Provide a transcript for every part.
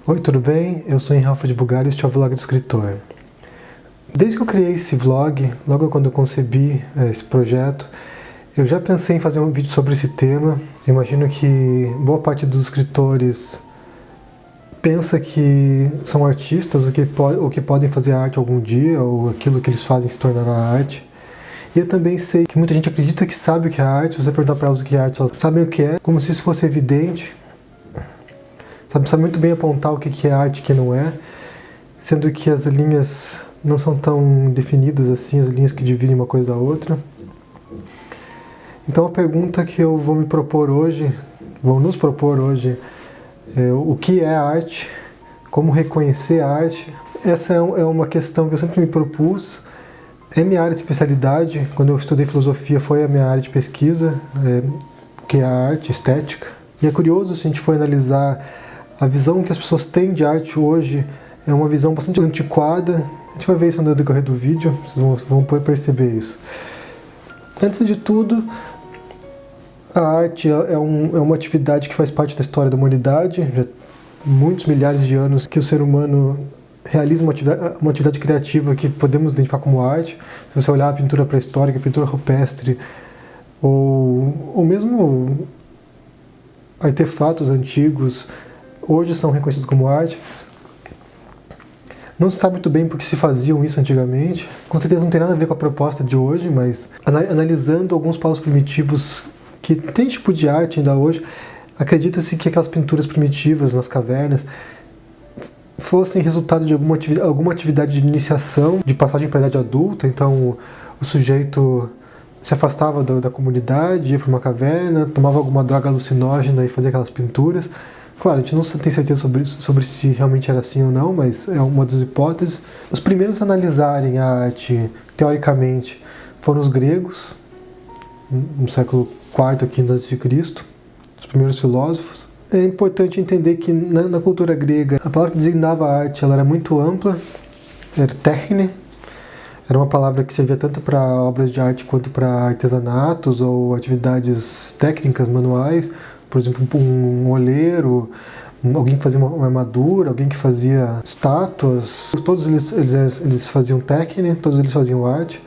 Oi, tudo bem? Eu sou Rafa de Bugalho e este é o Vlog do Escritor. Desde que eu criei esse vlog, logo quando eu concebi esse projeto, eu já pensei em fazer um vídeo sobre esse tema. Eu imagino que boa parte dos escritores pensa que são artistas ou que podem fazer arte algum dia, ou aquilo que eles fazem se tornar arte. E eu também sei que muita gente acredita que sabe o que é arte. Se você perguntar para elas o que é arte, elas sabem o que é, como se isso fosse evidente. Sabe muito bem apontar o que é arte e o que não é, sendo que as linhas não são tão definidas assim, as linhas que dividem uma coisa da outra. Então a pergunta que eu vou nos propor hoje, é o que é arte, como reconhecer a arte. Essa é uma questão que eu sempre me propus. É minha área de especialidade. Quando eu estudei filosofia foi a minha área de pesquisa, que é a arte estética. E é curioso, se a gente for analisar a visão que as pessoas têm de arte hoje, é uma visão bastante antiquada. A gente vai ver isso no decorrer do vídeo, vocês vão perceber isso. Antes de tudo, a arte é uma atividade que faz parte da história da humanidade. Já há muitos milhares de anos que o ser humano realiza uma atividade criativa que podemos identificar como arte. Se você olhar a pintura pré-histórica, a pintura rupestre, ou mesmo artefatos antigos, hoje são reconhecidos como arte. Não se sabe muito bem porque se faziam isso antigamente. Com certeza não tem nada a ver com a proposta de hoje, mas analisando alguns povos primitivos que têm tipo de arte ainda hoje, acredita-se que aquelas pinturas primitivas nas cavernas fossem resultado de alguma atividade de iniciação, de passagem para a idade adulta. Então o sujeito se afastava da comunidade, ia para uma caverna, tomava alguma droga alucinógena e fazia aquelas pinturas. Claro, a gente não tem certeza sobre se realmente era assim ou não, mas é uma das hipóteses. Os primeiros a analisarem a arte, teoricamente, foram os gregos, no século IV, V a.C., os primeiros filósofos. É importante entender que na cultura grega, a palavra que designava a arte ela era muito ampla, era téchne, era uma palavra que servia tanto para obras de arte quanto para artesanatos ou atividades técnicas, manuais. Por exemplo, um oleiro, alguém que fazia uma armadura, alguém que fazia estátuas. Todos eles faziam técnica, todos eles faziam arte,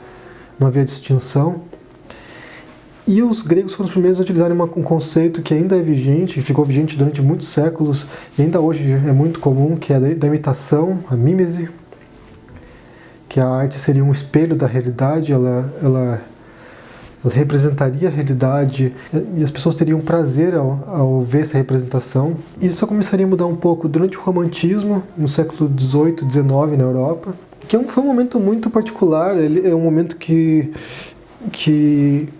não havia distinção. E os gregos foram os primeiros a utilizarem um conceito que ainda é vigente, que ficou vigente durante muitos séculos, e ainda hoje é muito comum, que é da imitação, a mímese, que a arte seria um espelho da realidade, ela representaria a realidade e as pessoas teriam prazer ao ver essa representação. Isso só começaria a mudar um pouco durante o romantismo, no século XVIII, XIX na Europa, que foi um momento muito particular. Ele é um momento que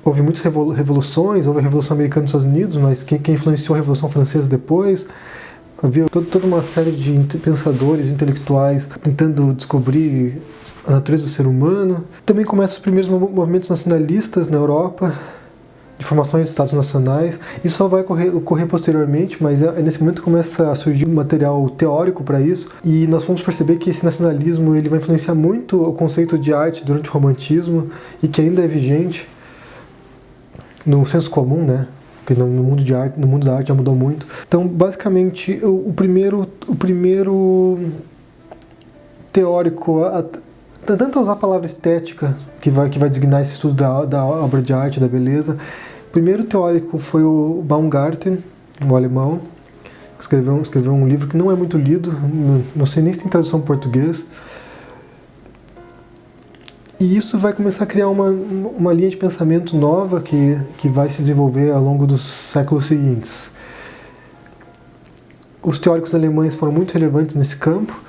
houve muitas revoluções. Houve a Revolução Americana nos Estados Unidos, mas quem influenciou a Revolução Francesa depois. Havia toda uma série de pensadores, intelectuais, tentando descobrir a natureza do ser humano. Também começam os primeiros movimentos nacionalistas na Europa, de formações de estados nacionais. Isso só vai ocorrer posteriormente, mas nesse momento começa a surgir um material teórico para isso, e nós vamos perceber que esse nacionalismo ele vai influenciar muito o conceito de arte durante o romantismo, e que ainda é vigente no senso comum, né? Porque no mundo da arte já mudou muito. Então, basicamente, o primeiro teórico tanto usar a palavra estética, que vai designar esse estudo da obra de arte, da beleza. O primeiro teórico foi o Baumgarten, o alemão, que escreveu um livro que não é muito lido, não sei nem se tem tradução em português. E isso vai começar a criar uma linha de pensamento nova que vai se desenvolver ao longo dos séculos seguintes. Os teóricos alemães foram muito relevantes nesse campo.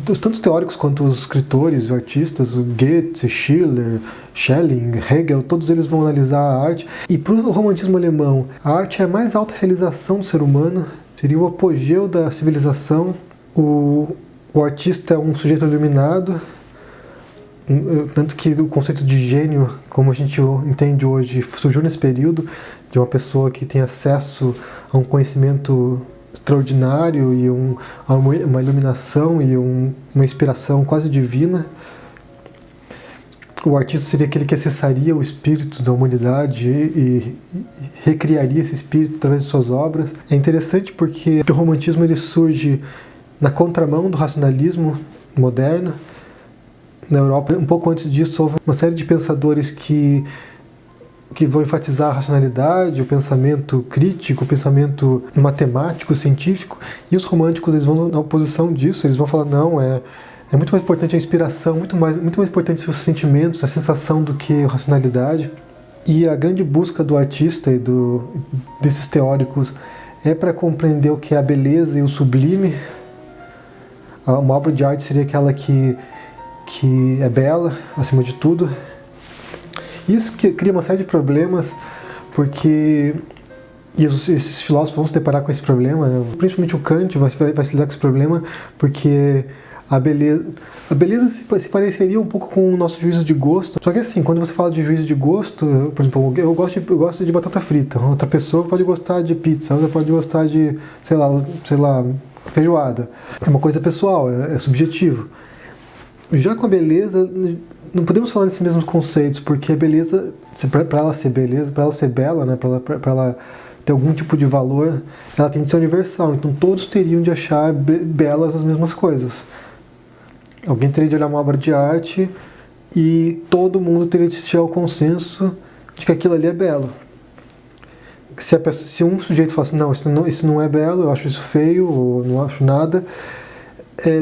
Tanto os teóricos quanto os escritores, os artistas, Goethe, Schiller, Schelling, Hegel, todos eles vão analisar a arte. E para o romantismo alemão, a arte é a mais alta realização do ser humano, seria o apogeu da civilização. O artista é um sujeito iluminado, tanto que o conceito de gênio, como a gente entende hoje, surgiu nesse período, de uma pessoa que tem acesso a um conhecimento extraordinário e uma iluminação e uma inspiração quase divina. o artista seria aquele que acessaria o espírito da humanidade e recriaria esse espírito através de suas obras. É interessante porque o romantismo ele surge na contramão do racionalismo moderno. Na Europa, um pouco antes disso, houve uma série de pensadores que vão enfatizar a racionalidade, o pensamento crítico, o pensamento matemático, científico, e os românticos eles vão na oposição disso, eles vão falar, não, é muito mais importante a inspiração, muito mais importante os sentimentos, a sensação do que a racionalidade. E a grande busca do artista e desses teóricos é para compreender o que é a beleza e o sublime. Uma obra de arte seria aquela que é bela, acima de tudo. Isso que cria uma série de problemas, porque esses filósofos vão se deparar com esse problema, né? Principalmente o Kant vai se lidar com esse problema, porque a beleza se pareceria um pouco com o nosso juízo de gosto. Só que assim, quando você fala de juízo de gosto, por exemplo, eu gosto de batata frita, outra pessoa pode gostar de pizza, outra pode gostar de, sei lá, feijoada. É uma coisa pessoal, é subjetivo. Já com a beleza, não podemos falar nesses mesmos conceitos, porque a beleza, para ela ser beleza, para ela ser bela, né, para ela ter algum tipo de valor, ela tem que ser universal. Então todos teriam de achar belas as mesmas coisas. Alguém teria de olhar uma obra de arte e todo mundo teria de chegar ao consenso de que aquilo ali é belo. Se um sujeito fala assim, não, isso não é belo, eu acho isso feio, ou não acho nada,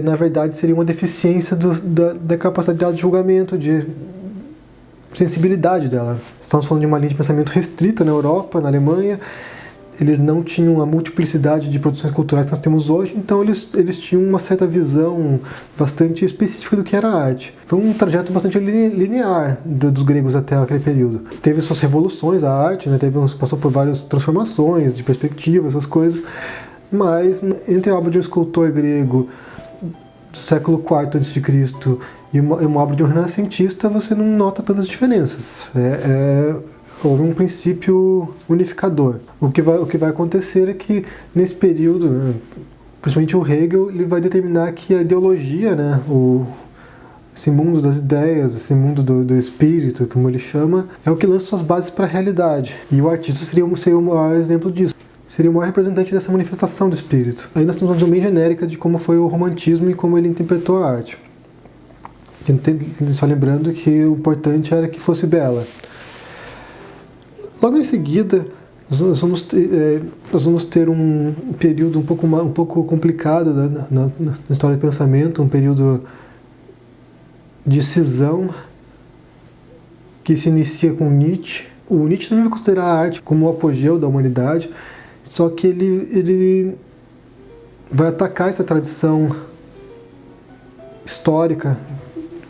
na verdade seria uma deficiência da capacidade dela de julgamento, de sensibilidade dela. Estamos falando de uma linha de pensamento restrita na Europa, na Alemanha. Eles não tinham a multiplicidade de produções culturais que nós temos hoje, então eles tinham uma certa visão bastante específica do que era arte. Foi um trajeto bastante linear dos gregos até aquele período. Teve suas revoluções a arte, né? Passou por várias transformações de perspectiva, essas coisas, mas entre a obra de um escultor grego do século IV a.C. e uma obra de um renascentista, você não nota tantas diferenças. Houve um princípio unificador. O que vai acontecer é que, nesse período, né, principalmente o Hegel, ele vai determinar que a ideologia, né, esse mundo das ideias, esse mundo do espírito, como ele chama, é o que lança suas bases para a realidade. E o artista seria o maior exemplo disso. Seria o maior representante dessa manifestação do espírito. Aí nós temos uma visão bem genérica de como foi o romantismo e como ele interpretou a arte. Só lembrando que o importante era que fosse bela. Logo em seguida, nós vamos ter um período um pouco complicado na história do pensamento, um período de cisão que se inicia com Nietzsche. O Nietzsche também vai considerar a arte como o apogeu da humanidade, só que ele vai atacar essa tradição histórica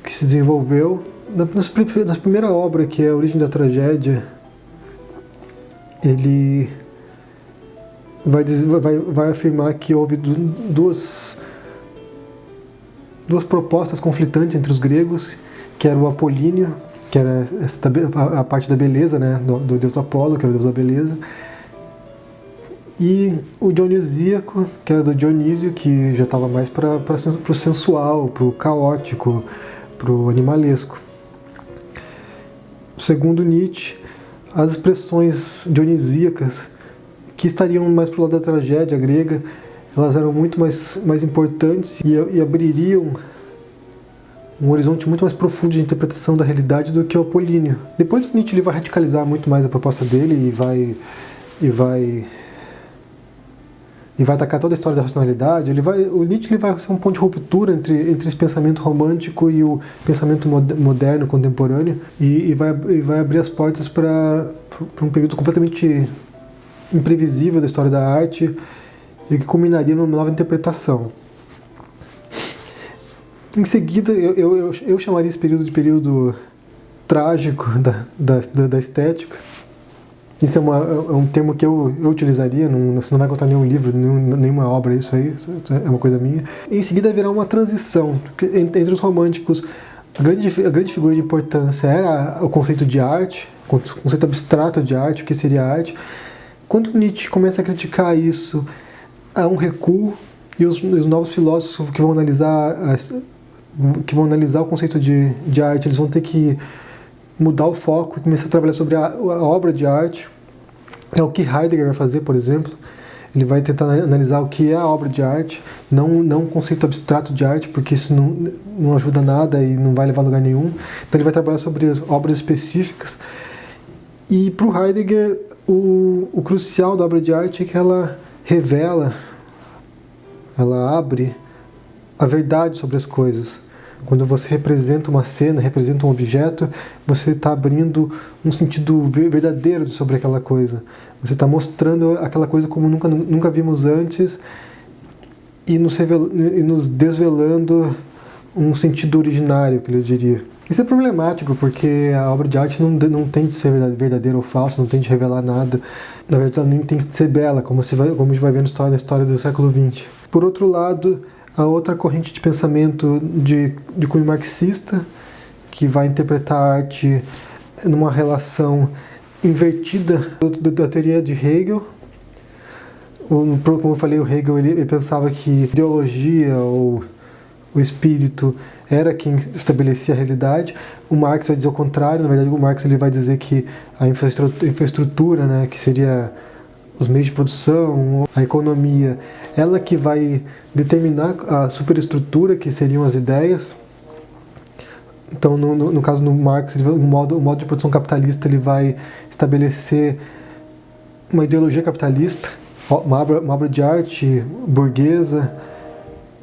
que se desenvolveu. Na primeira obra, que é A Origem da Tragédia, ele vai afirmar que houve duas propostas conflitantes entre os gregos, que era o Apolíneo, que era a parte da beleza, né, do deus Apolo, que era o deus da beleza, e o Dionisíaco, que era do Dionísio, que já estava mais para o sensual, para o caótico, para o animalesco. Segundo Nietzsche, as expressões dionisíacas, que estariam mais para o lado da tragédia grega, elas eram muito mais importantes e abririam um horizonte muito mais profundo de interpretação da realidade do que o Apolíneo. Depois o Nietzsche ele vai radicalizar muito mais a proposta dele e vai atacar toda a história da racionalidade. O Nietzsche ele vai ser um ponto de ruptura entre esse pensamento romântico e o pensamento moderno, contemporâneo, e vai abrir as portas para um período completamente imprevisível da história da arte e que culminaria numa nova interpretação. Em seguida, eu chamaria esse período de período trágico da estética. Isso é um termo que eu utilizaria, você não vai encontrar nenhum livro, nenhuma obra, isso aí é uma coisa minha. Em seguida haverá uma transição entre os românticos. A grande figura de importância era o conceito de arte, o conceito abstrato de arte, o que seria arte. Quando Nietzsche começa a criticar isso, há um recuo, e os novos filósofos que vão analisar que vão analisar o conceito de arte, eles vão ter que mudar o foco e começar a trabalhar sobre a obra de arte. É o que Heidegger vai fazer, por exemplo. Ele vai tentar analisar o que é a obra de arte, não um conceito abstrato de arte, porque isso não ajuda nada e não vai levar a lugar nenhum. Então ele vai trabalhar sobre as obras específicas. E para o Heidegger, o crucial da obra de arte é que ela revela, ela abre a verdade sobre as coisas. Quando você representa uma cena, representa um objeto, você está abrindo um sentido verdadeiro sobre aquela coisa. Você está mostrando aquela coisa como nunca vimos antes e nos desvelando um sentido originário, que eu diria. Isso é problemático, porque a obra de arte não tem de ser verdadeira ou falsa, não tem de revelar nada. Na verdade, ela nem tem de ser bela, como a gente vai ver na história do século XX. Por outro lado, a outra corrente de pensamento de cunho marxista, que vai interpretar a arte numa relação invertida da teoria de Hegel. Como eu falei, o Hegel ele pensava que ideologia ou o espírito era quem estabelecia a realidade. O Marx vai dizer o contrário. Na verdade, o Marx ele vai dizer que a infraestrutura, né, que seria os meios de produção, a economia, ela que vai determinar a superestrutura, que seriam as ideias. Então, no caso do Marx, o modo de produção capitalista ele vai estabelecer uma ideologia capitalista, uma obra de arte burguesa,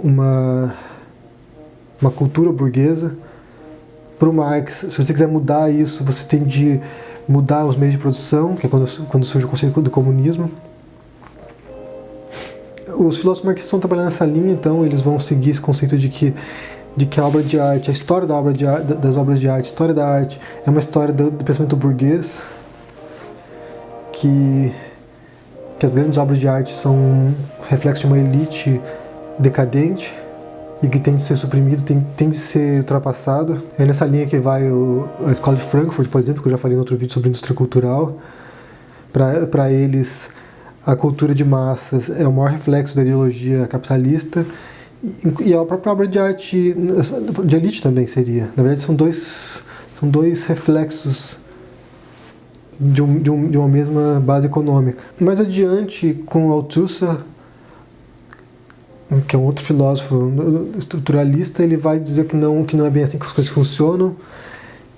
uma cultura burguesa. Para o Marx, se você quiser mudar isso, você tem de mudar os meios de produção, que é quando surge o conceito do comunismo. Os filósofos marxistas estão trabalhando nessa linha, então eles vão seguir esse conceito de que a obra de arte, a história das obras de arte, a história da arte é uma história do pensamento burguês, que as grandes obras de arte são reflexo de uma elite decadente e que tem de ser suprimido, tem de ser ultrapassado. É nessa linha que vai a Escola de Frankfurt, por exemplo, que eu já falei em outro vídeo sobre indústria cultural. Para eles, a cultura de massas é o maior reflexo da ideologia capitalista, e a própria obra de arte de elite também seria. Na verdade, são dois reflexos de uma mesma base econômica. Mais adiante, com Althusser, que é um outro filósofo estruturalista, ele vai dizer que não é bem assim que as coisas funcionam,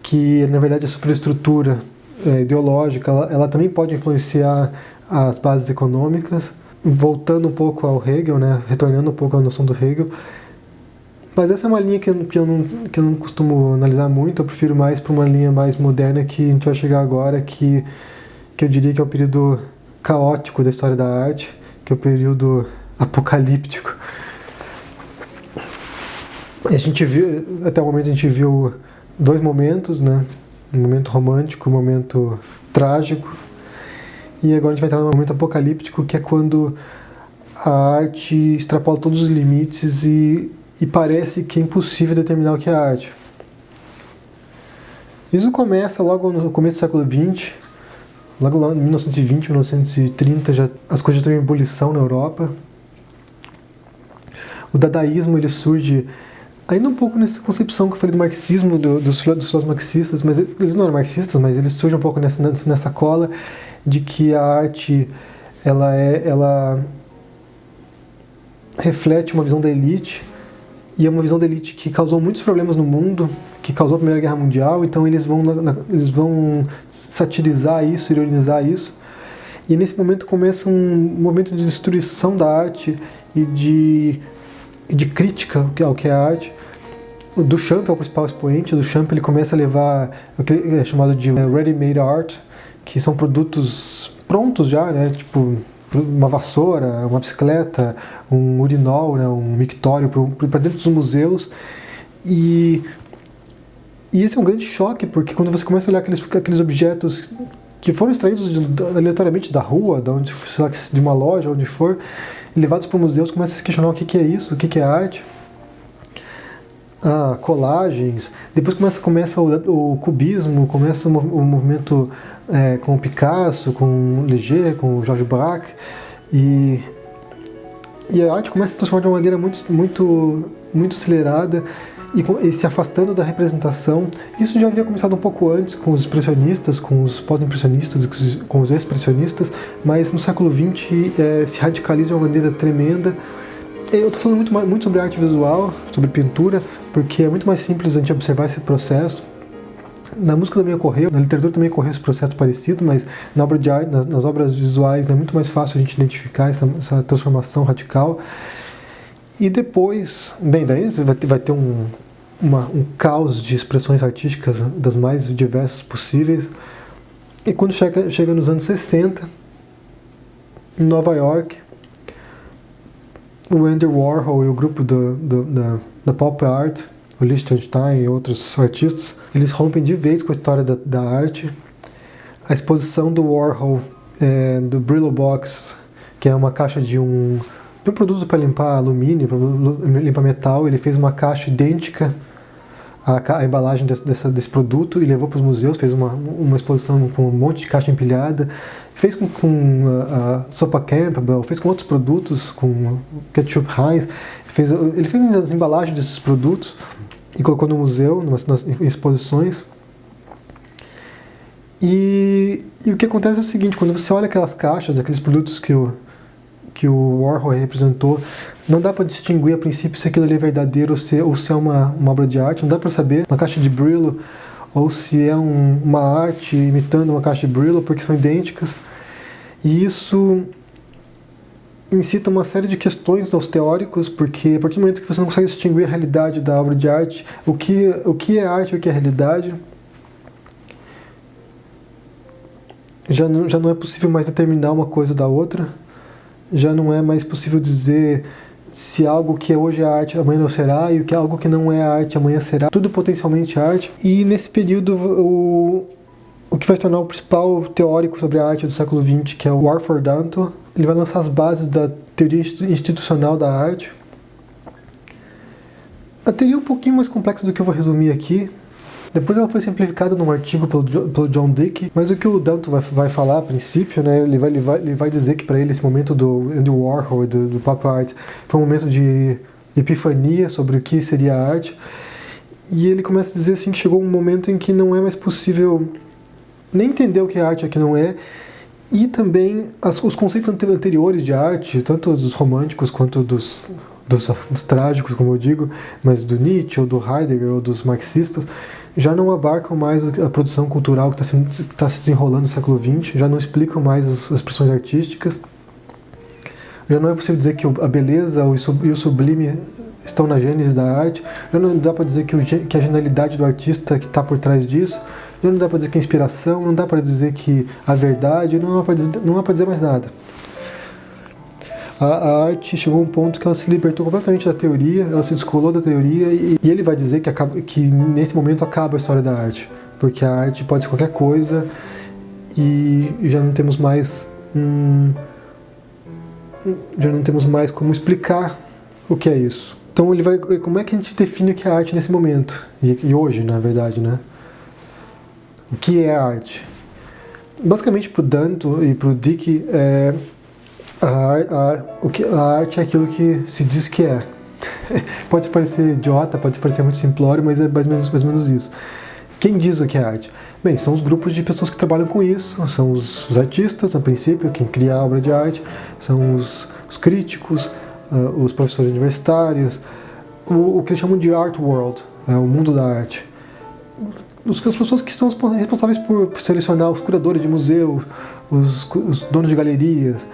que na verdade a superestrutura ideológica ela também pode influenciar as bases econômicas, voltando um pouco ao Hegel, né, retornando um pouco à noção do Hegel. Mas essa é uma linha que eu não costumo analisar muito, eu prefiro mais para uma linha mais moderna que a gente vai chegar agora, que eu diria que é o período caótico da história da arte, que é o período apocalíptico. A gente viu, até o momento a gente viu dois momentos, né? Um momento romântico, um momento trágico. E agora a gente vai entrar num momento apocalíptico, que é quando a arte extrapola todos os limites e parece que é impossível determinar o que é arte. Isso começa logo no começo do século XX, logo lá em 1920, 1930, as coisas já estão em ebulição na Europa. O dadaísmo ele surge ainda um pouco nessa concepção que eu falei do marxismo, dos filósofos marxistas, mas eles não eram marxistas, mas eles surgem um pouco nessa cola de que a arte ela reflete uma visão da elite, e é uma visão da elite que causou muitos problemas no mundo, que causou a Primeira Guerra Mundial, então eles vão satirizar isso, ironizar isso, e nesse momento começa um momento de destruição da arte e de crítica ao que é a arte. O Duchamp é o principal expoente. O Duchamp ele começa a levar o que é chamado de ready-made art, que são produtos prontos já, né? Tipo uma vassoura, uma bicicleta, um urinol, né? Um mictório para dentro dos museus. E esse é um grande choque, porque quando você começa a olhar aqueles objetos que foram extraídos aleatoriamente da rua, de uma loja, onde for, levados para museus, começa a se questionar o que é isso, o que é arte. Colagens, depois começa o cubismo, começa o movimento com o Picasso, com o Leger, com o Georges Braque, e a arte começa a se transformar de uma maneira muito, muito, muito acelerada, e se afastando da representação. Isso já havia começado um pouco antes com os expressionistas, com os pós-impressionistas, com os expressionistas, mas no século XX se radicaliza de uma maneira tremenda. Eu estou falando muito sobre arte visual, sobre pintura, porque é muito mais simples a gente observar esse processo. Na música também ocorreu, na literatura também ocorreu esse processo parecido, mas na obra de arte, nas obras visuais é muito mais fácil a gente identificar essa transformação radical. E depois, bem, daí vai ter um caos de expressões artísticas das mais diversas possíveis. E quando chega nos anos 60, em Nova York, o Andy Warhol e o grupo da Pop Art, o Lichtenstein e outros artistas, eles rompem de vez com a história da arte. A exposição do Warhol, do Brillo Box, que é uma caixa de um produto para limpar alumínio, para limpar metal, ele fez uma caixa idêntica à embalagem desse produto e levou para os museus, fez uma exposição com um monte de caixa empilhada, fez com a sopa Campbell, fez com outros produtos, com ketchup Heinz, ele fez as embalagens desses produtos e colocou no museu, em exposições. E o que acontece é o seguinte: quando você olha aquelas caixas, aqueles produtos que o Warhol representou, não dá para distinguir a princípio se aquilo ali é verdadeiro ou se é uma obra de arte. Não dá para saber uma caixa de Brillo ou se é uma arte imitando uma caixa de Brillo, porque são idênticas. E isso incita uma série de questões aos teóricos, porque a partir do momento que você não consegue distinguir a realidade da obra de arte, o que é arte e o que é realidade, já não é possível mais determinar uma coisa da outra. Já não é mais possível dizer se algo que hoje é arte amanhã não será, e algo que não é arte amanhã será. Tudo potencialmente arte. E nesse período, o que vai se tornar o principal teórico sobre a arte do século XX, que é o Warford Danto, ele vai lançar as bases da teoria institucional da arte. A teoria é um pouquinho mais complexa do que eu vou resumir aqui. Depois ela foi simplificada num artigo pelo John Dickey, mas o que o Danto vai falar a princípio, né, ele vai dizer que para ele esse momento do Andy Warhol e do Pop Art foi um momento de epifania sobre o que seria a arte, e ele começa a dizer assim que chegou um momento em que não é mais possível nem entender o que é arte e o que não é, e também os conceitos anteriores de arte, tanto dos românticos quanto dos trágicos, como eu digo, mas do Nietzsche ou do Heidegger ou dos marxistas, já não abarcam mais a produção cultural que está se desenrolando no século XX, já não explicam mais as expressões artísticas, já não é possível dizer que a beleza e o sublime estão na gênese da arte, já não dá para dizer que a genialidade do artista que está por trás disso, já não dá para dizer que a inspiração, não dá para dizer que a verdade, não dá para dizer mais nada. A arte chegou a um ponto que ela se libertou completamente da teoria, ela se descolou da teoria, e ele vai dizer que nesse momento acaba a história da arte, porque a arte pode ser qualquer coisa e já não temos mais como explicar o que é isso. Então como é que a gente define o que é arte nesse momento? E hoje, na verdade, né? O que é arte? Basicamente, para o Danto e para o Dickey, a arte é aquilo que se diz que é. Pode parecer idiota, pode parecer muito simplório, mas é mais ou menos isso. Quem diz o que é arte? Bem, são os grupos de pessoas que trabalham com isso, são os artistas, a princípio, quem cria a obra de arte, são os críticos, os professores universitários, o que eles chamam de art world, o mundo da arte. As pessoas que são responsáveis por selecionar os curadores de museu, os donos de galerias,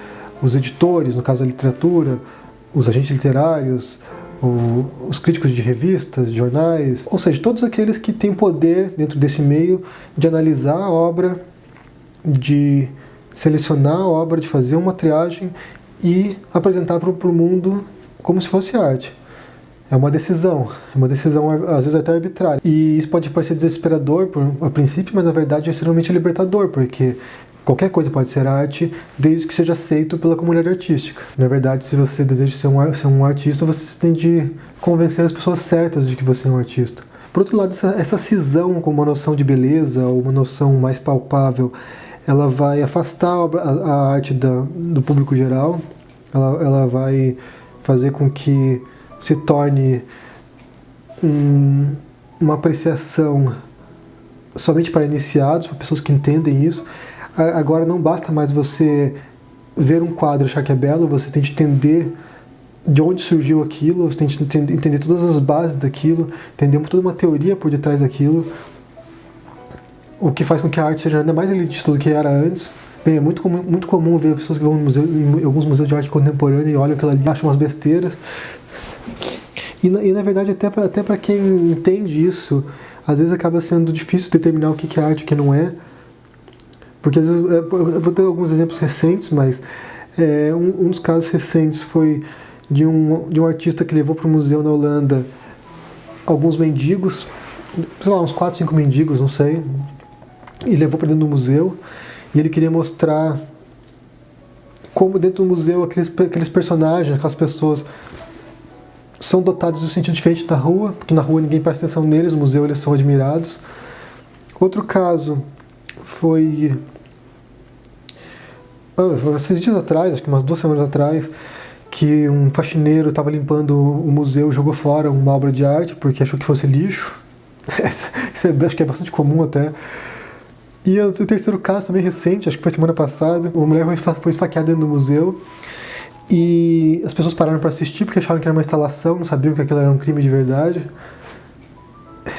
os editores, no caso da literatura, os agentes literários, os críticos de revistas, de jornais, ou seja, todos aqueles que têm poder dentro desse meio de analisar a obra, de selecionar a obra, de fazer uma triagem e apresentar para o mundo como se fosse arte. É uma decisão às vezes até arbitrária. E isso pode parecer desesperador a princípio, mas na verdade é extremamente libertador, porque qualquer coisa pode ser arte, desde que seja aceito pela comunidade artística. Na verdade, se você deseja ser um artista, você tem de convencer as pessoas certas de que você é um artista. Por outro lado, essa cisão com uma noção de beleza, ou uma noção mais palpável, ela vai afastar a arte do público geral, ela vai fazer com que se torne uma apreciação somente para iniciados, para pessoas que entendem isso. Agora não basta mais você ver um quadro e achar que é belo, você tem que entender de onde surgiu aquilo, você tem que entender todas as bases daquilo, entender toda uma teoria por detrás daquilo, o que faz com que a arte seja ainda mais elitista do que era antes. Bem, é muito comum ver pessoas que vão em alguns museus de arte contemporânea e olham aquilo ali e acham umas besteiras. E na verdade, até para quem entende isso, às vezes acaba sendo difícil determinar o que é arte e o que não é. Porque às vezes, eu vou ter alguns exemplos recentes, mas um dos casos recentes foi de um artista que levou para o museu na Holanda alguns mendigos, sei lá, uns 4, 5 mendigos, não sei, e levou para dentro do museu, e ele queria mostrar como dentro do museu aqueles personagens, aquelas pessoas são dotados de um sentido diferente da rua, porque na rua ninguém presta atenção neles, no museu eles são admirados. Outro caso foi esses dias atrás, acho que umas 2 semanas atrás, que um faxineiro estava limpando o museu e jogou fora uma obra de arte porque achou que fosse lixo. Acho que é bastante comum até. E o terceiro caso, também recente, acho que foi semana passada, uma mulher foi esfaqueada dentro do museu e as pessoas pararam para assistir porque acharam que era uma instalação, não sabiam que aquilo era um crime de verdade.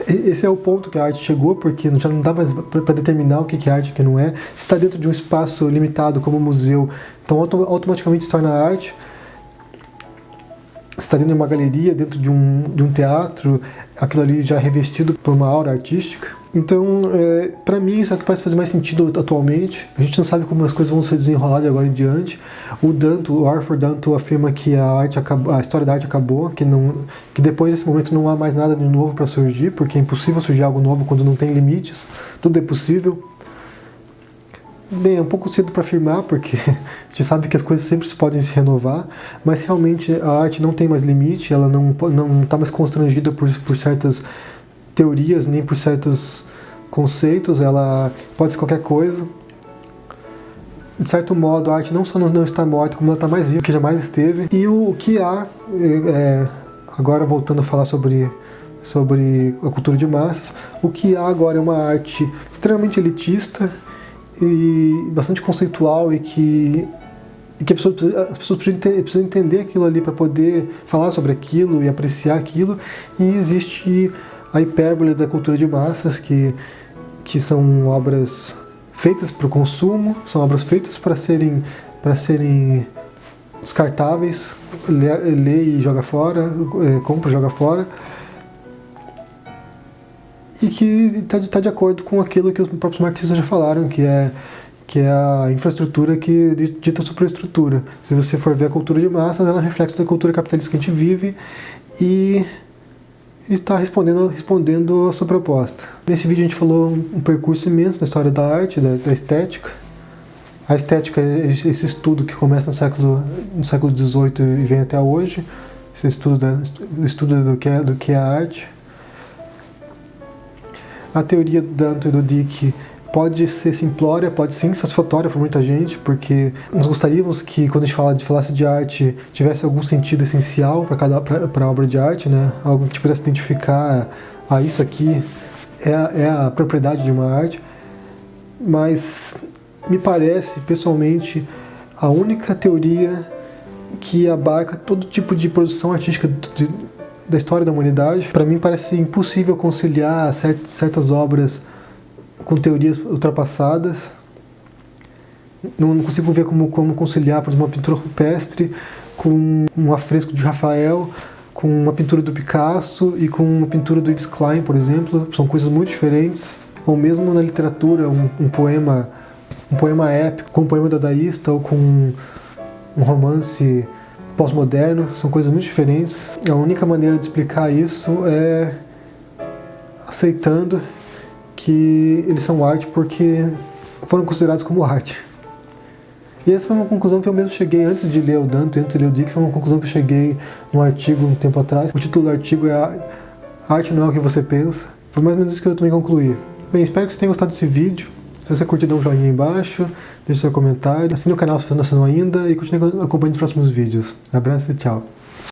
Esse é o ponto que a arte chegou, porque já não dá mais para determinar o que é arte e o que não é. Se está dentro de um espaço limitado como o museu, então automaticamente se torna arte. Se está dentro de uma galeria, dentro de um teatro, aquilo ali já é revestido por uma aura artística. Então, para mim, isso é o que parece fazer mais sentido atualmente. A gente não sabe como as coisas vão se desenrolar de agora em diante. O Arthur Danto afirma que a história da arte acabou, que depois desse momento não há mais nada de novo para surgir, porque é impossível surgir algo novo quando não tem limites. Tudo é possível. Bem, é um pouco cedo para afirmar, porque a gente sabe que as coisas sempre podem se renovar, mas realmente a arte não tem mais limite, ela não está mais constrangida por certas teorias, nem por certos conceitos, ela pode ser qualquer coisa. De certo modo, a arte não só não está morta, como ela está mais viva que jamais esteve. E o que há, agora voltando a falar sobre a cultura de massas, o que há agora é uma arte extremamente elitista e bastante conceitual, e que as pessoas precisam entender aquilo ali para poder falar sobre aquilo e apreciar aquilo. E existe a hipérbole da cultura de massas, que são obras feitas para o consumo, são obras feitas para serem descartáveis, lê e joga fora, compra e joga fora, e que está de acordo com aquilo que os próprios marxistas já falaram, que é a infraestrutura que dita a superestrutura. Se você for ver a cultura de massas, ela é um reflexo da cultura capitalista que a gente vive e está respondendo a sua proposta. Nesse vídeo a gente falou um percurso imenso da história da arte, da estética. A estética é esse estudo que começa no século XVIII e vem até hoje, esse estudo do que é a arte. A teoria do Danto e do Dick pode ser simplória, pode sim ser satisfatória para muita gente, porque nós gostaríamos que, quando a gente falasse de arte, tivesse algum sentido essencial para a obra de arte, né? Algo que te pudesse identificar, isso aqui é a propriedade de uma arte. Mas me parece, pessoalmente, a única teoria que abarca todo tipo de produção artística da história da humanidade. Para mim parece impossível conciliar certas obras com teorias ultrapassadas. Não consigo ver como conciliar, por exemplo, uma pintura rupestre com um afresco de Rafael, com uma pintura do Picasso e com uma pintura do Yves Klein, por exemplo. São coisas muito diferentes. Ou mesmo na literatura, um poema épico com um poema dadaísta, ou com um romance pós-moderno, são coisas muito diferentes. A única maneira de explicar isso é aceitando que eles são arte porque foram considerados como arte. E essa foi uma conclusão que eu mesmo cheguei antes de ler o Danto, antes de ler o Dick. Foi uma conclusão que eu cheguei num artigo um tempo atrás. O título do artigo é "A Arte Não É O Que Você Pensa". Foi mais ou menos isso que eu também concluí. Bem, espero que você tenha gostado desse vídeo. Se você curtiu, dá um joinha aí embaixo, deixe seu comentário, assine o canal se você não assinou ainda e continue acompanhando os próximos vídeos. Abraço e tchau!